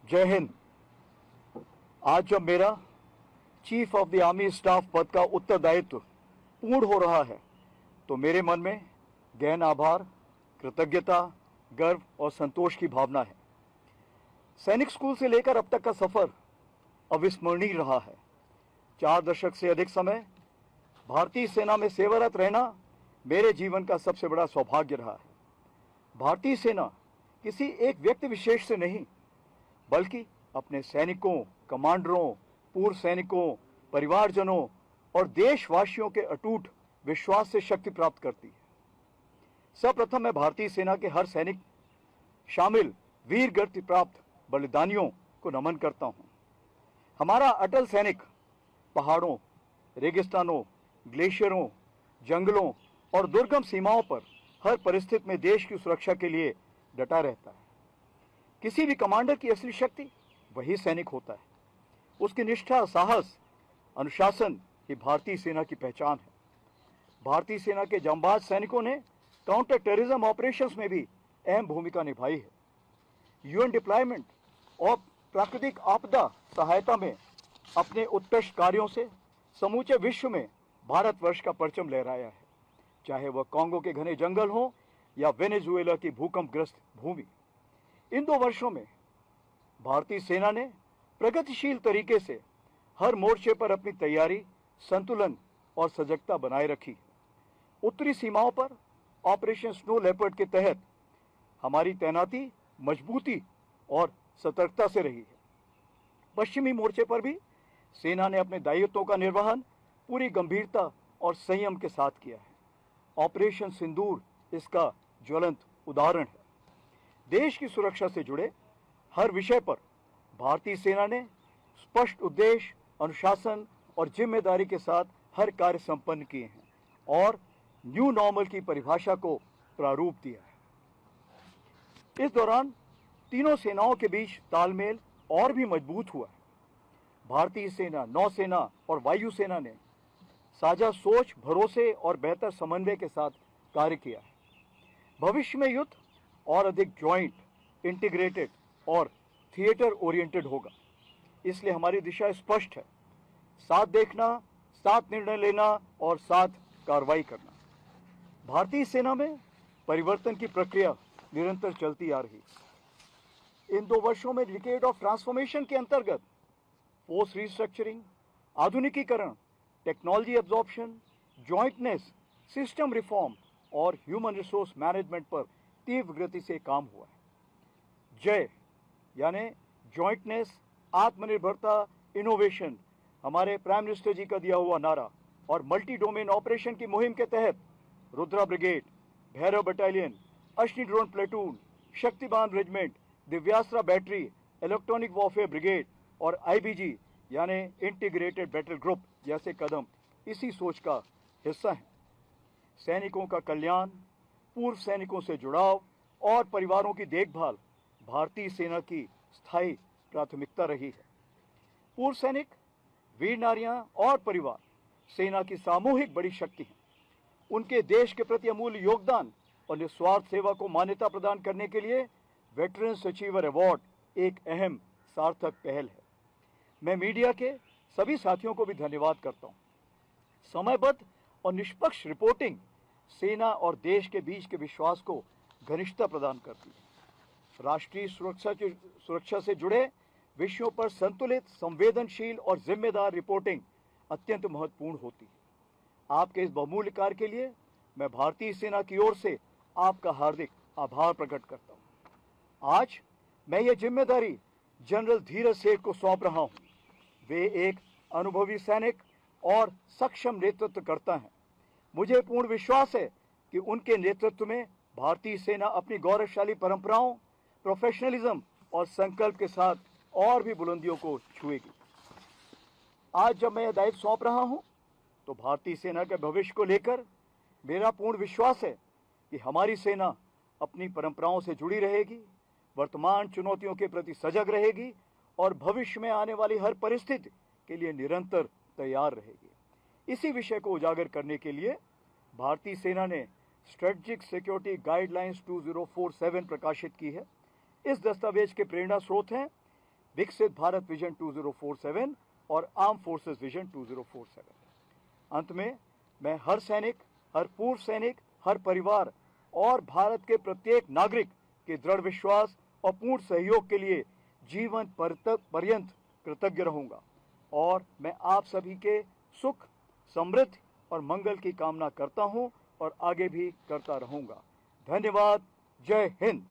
जय हिंद। आज जब मेरा chief of the army staff पद का उत्तरदायित्व पूर्ण हो रहा है तो मेरे मन में गहन आभार, कृतज्ञता, गर्व और संतोष की भावना है। सैनिक स्कूल से लेकर अब तक का सफर अविस्मरणीय रहा है। 4 दशक से अधिक समय भारतीय सेना में सेवारत रहना मेरे जीवन का सबसे बड़ा सौभाग्य रहा है। भारतीय सेना किसी एक व्यक्ति विशेष से नहीं, बल्कि अपने सैनिकों, कमांडरों, पूर्व सैनिकों, परिवारजनों और देशवासियों के अटूट विश्वास से शक्ति प्राप्त करती है। सर्वप्रथम मैं भारतीय सेना के हर सैनिक शामिल वीर गति प्राप्त बलिदानियों को नमन करता हूं। हमारा अटल सैनिक पहाड़ों, रेगिस्तानों, ग्लेशियरों, जंगलों और दुर्गम सीमाओं पर हर परिस्थिति में देश की सुरक्षा के लिए डटा रहता है। किसी भी कमांडर की असली शक्ति वही सैनिक होता है। उसकी निष्ठा, साहस, अनुशासन ही भारतीय सेना की पहचान है। भारतीय सेना के जांबाज सैनिकों ने काउंटर टेररिज्म ऑपरेशंस में भी अहम भूमिका निभाई है। यूएन डिप्लॉयमेंट और प्राकृतिक आपदा सहायता में अपने उत्कृष्ट कार्यों से समूचे विश्व में भारतवर्ष का परचम लहराया है, चाहे वह कांगो के घने जंगल हो या वेनेजुएला की भूकंपग्रस्त भूमि। इन 2 वर्षों में भारतीय सेना ने प्रगतिशील तरीके से हर मोर्चे पर अपनी तैयारी, संतुलन और सजगता बनाए रखी। उत्तरी सीमाओं पर ऑपरेशन स्नो लेपर्ड के तहत हमारी तैनाती मजबूती और सतर्कता से रही है। पश्चिमी मोर्चे पर भी सेना ने अपने दायित्वों का निर्वहन पूरी गंभीरता और संयम के साथ किया है। ऑपरेशन सिंदूर इसका ज्वलंत उदाहरण है। देश की सुरक्षा से जुड़े हर विषय पर भारतीय सेना ने स्पष्ट उद्देश्य, अनुशासन और जिम्मेदारी के साथ हर कार्य संपन्न किए हैं और न्यू नॉर्मल की परिभाषा को प्रारूप दिया है। इस दौरान तीनों सेनाओं के बीच तालमेल और भी मजबूत हुआ है। भारतीय सेना, नौसेना और वायुसेना ने साझा सोच, भरोसे और बेहतर समन्वय के साथ कार्य किया है। भविष्य में युद्ध और अधिक ज्वाइंट, इंटीग्रेटेड और थिएटर ओरिएंटेड होगा। इसलिए हमारी दिशा स्पष्ट है: साथ देखना, साथ निर्णय लेना और साथ कार्रवाई करना। भारतीय सेना में परिवर्तन की प्रक्रिया निरंतर चलती आ रही है। इन 2 वर्षों में डिकेड ऑफ ट्रांसफॉर्मेशन के अंतर्गत फोर्स रिस्ट्रक्चरिंग, आधुनिकीकरण, technology absorption, jointness, system reform और ह्यूमन रिसोर्स मैनेजमेंट पर तीव्र गति से काम हुआ है। जय यानी जॉइंटनेस, आत्मनिर्भरता, इनोवेशन हमारे प्राइम मिनिस्टर जी का दिया हुआ नारा और मल्टी डोमेन ऑपरेशन की मुहिम के तहत Rudra brigade, Bhairav battalion, Ashni drone platoon, Shaktiban regiment, Divyastra battery, electronic warfare brigade और आईबीजी यानी इंटीग्रेटेड बैटल ग्रुप जैसे कदम इसी सोच का हिस्सा हैं। सैनिकों का कल्याण, पूर्व सैनिकों से जुड़ाव और परिवारों की देखभाल भारतीय सेना की स्थायी प्राथमिकता रही है। पूर्व सैनिक, वीर नारियां और परिवार सेना की सामूहिक बड़ी शक्ति हैं। उनके देश के प्रति अमूल्य योगदान और निस्वार्थ सेवा को मान्यता प्रदान करने के लिए वेटरन्स अचीवर अवार्ड एक अहम सार्थक पहल है। मैं मीडिया के सभी साथियों को भी धन्यवाद करता हूं। समयबद्ध और निष्पक्ष रिपोर्टिंग सेना और देश के बीच के विश्वास को घनिष्ठता प्रदान करती है। राष्ट्रीय सुरक्षा से जुड़े विषयों पर संतुलित, संवेदनशील और जिम्मेदार रिपोर्टिंग अत्यंत महत्वपूर्ण होती है। आपके इस बहुमूल्य कार्य के लिए मैं भारतीय सेना की ओर से आपका हार्दिक आभार प्रकट करता हूं। आज मैं ये जिम्मेदारी जनरल धीरज सेठ को सौंप रहा हूं। वे एक अनुभवी सैनिक और सक्षम नेतृत्व करता है। मुझे पूर्ण विश्वास है कि उनके नेतृत्व में भारतीय सेना अपनी गौरवशाली परंपराओं, प्रोफेशनलिज्म और संकल्प के साथ और भी बुलंदियों को छुएगी। आज जब मैं यह दायित्व सौंप रहा हूं तो भारतीय सेना के भविष्य को लेकर मेरा पूर्ण विश्वास है कि हमारी सेना अपनी परंपराओं से जुड़ी रहेगी, वर्तमान चुनौतियों के प्रति सजग रहेगी और भविष्य में आने वाली हर परिस्थिति के लिए निरंतर तैयार रहेगी। इसी विषय को उजागर करने के लिए भारतीय सेना ने स्ट्रेटेजिक सिक्योरिटी गाइडलाइंस 2047 प्रकाशित की है। इस दस्तावेज के प्रेरणा स्रोत हैं विकसित भारत विजन 2047 और आर्म फोर्सेस विजन 2047। अंत में मैं हर सैनिक, हर पूर्व सैनिक, हर परिवार और भारत के प्रत्येक नागरिक के दृढ़ विश्वास और पूर्ण सहयोग के लिए जीवन पर्यंत कृतज्ञ रहूंगा और मैं आप सभी के सुख, समृद्धि और मंगल की कामना करता हूं और आगे भी करता रहूंगा। धन्यवाद। जय हिंद।